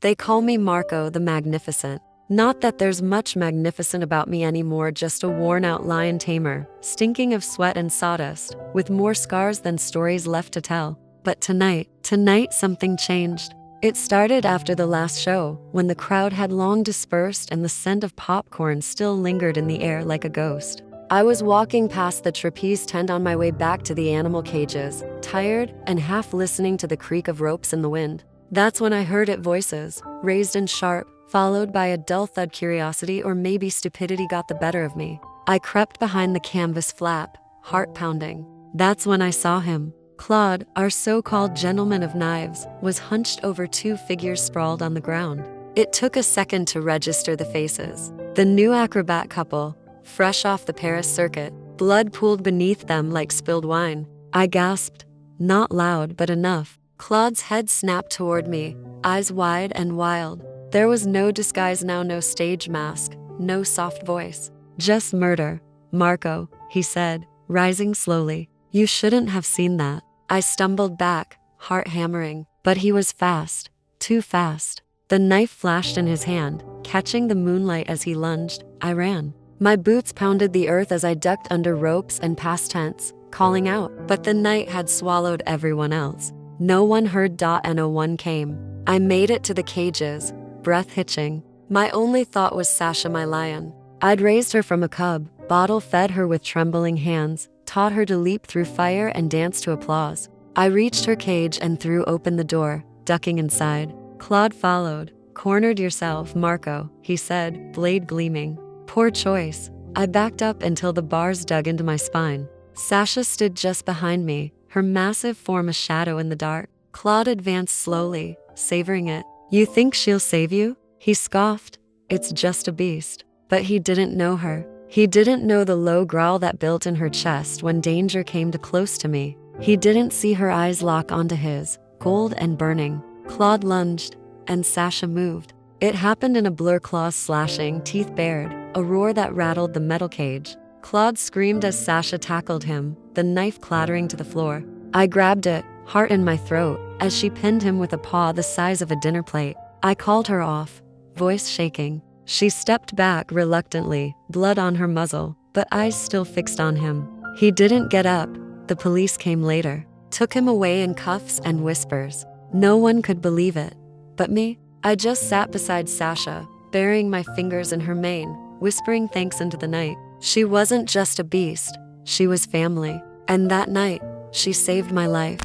They call me Marco the Magnificent. Not that there's much magnificent about me anymore, just a worn-out lion tamer, stinking of sweat and sawdust, with more scars than stories left to tell. But tonight something changed. It started after the last show, when the crowd had long dispersed and the scent of popcorn still lingered in the air like a ghost. I was walking past the trapeze tent on my way back to the animal cages, tired and half listening to the creak of ropes in the wind. That's when I heard it, voices, raised and sharp, followed by a dull thud. Curiosity or maybe stupidity got the better of me. I crept behind the canvas flap, heart pounding. That's when I saw him. Claude, our so-called gentleman of knives, was hunched over two figures sprawled on the ground. It took a second to register the faces. The new acrobat couple, fresh off the Paris circuit, blood pooled beneath them like spilled wine. I gasped, not loud but enough. Claude's head snapped toward me, eyes wide and wild. There was no disguise now, no stage mask, no soft voice. Just murder. Marco, he said, rising slowly. You shouldn't have seen that. I stumbled back, heart hammering, but he was fast, too fast. The knife flashed in his hand, catching the moonlight as he lunged. I ran. My boots pounded the earth as I ducked under ropes and past tents, calling out. But the night had swallowed everyone else. No one heard. And no one came. I made it to the cages, breath hitching. My only thought was Sasha, my lion. I'd raised her from a cub, bottle-fed her with trembling hands, taught her to leap through fire and dance to applause. I reached her cage and threw open the door, ducking inside. Claude followed. Cornered yourself, Marco, he said, blade gleaming. Poor choice. I backed up until the bars dug into my spine. Sasha stood just behind me, her massive form a shadow in the dark. Claude advanced slowly, savoring it. You think she'll save you? He scoffed. It's just a beast. But he didn't know her. He didn't know the low growl that built in her chest when danger came too close to me. He didn't see her eyes lock onto his, cold and burning. Claude lunged, and Sasha moved. It happened in a blur, claws slashing, teeth bared, a roar that rattled the metal cage. Claude screamed as Sasha tackled him, the knife clattering to the floor. I grabbed it, heart in my throat, as she pinned him with a paw the size of a dinner plate. I called her off, voice shaking. She stepped back reluctantly, blood on her muzzle, but eyes still fixed on him. He didn't get up. The police came later, took him away in cuffs and whispers. No one could believe it. But me? I just sat beside Sasha, burying my fingers in her mane, whispering thanks into the night. She wasn't just a beast, she was family. And that night, she saved my life.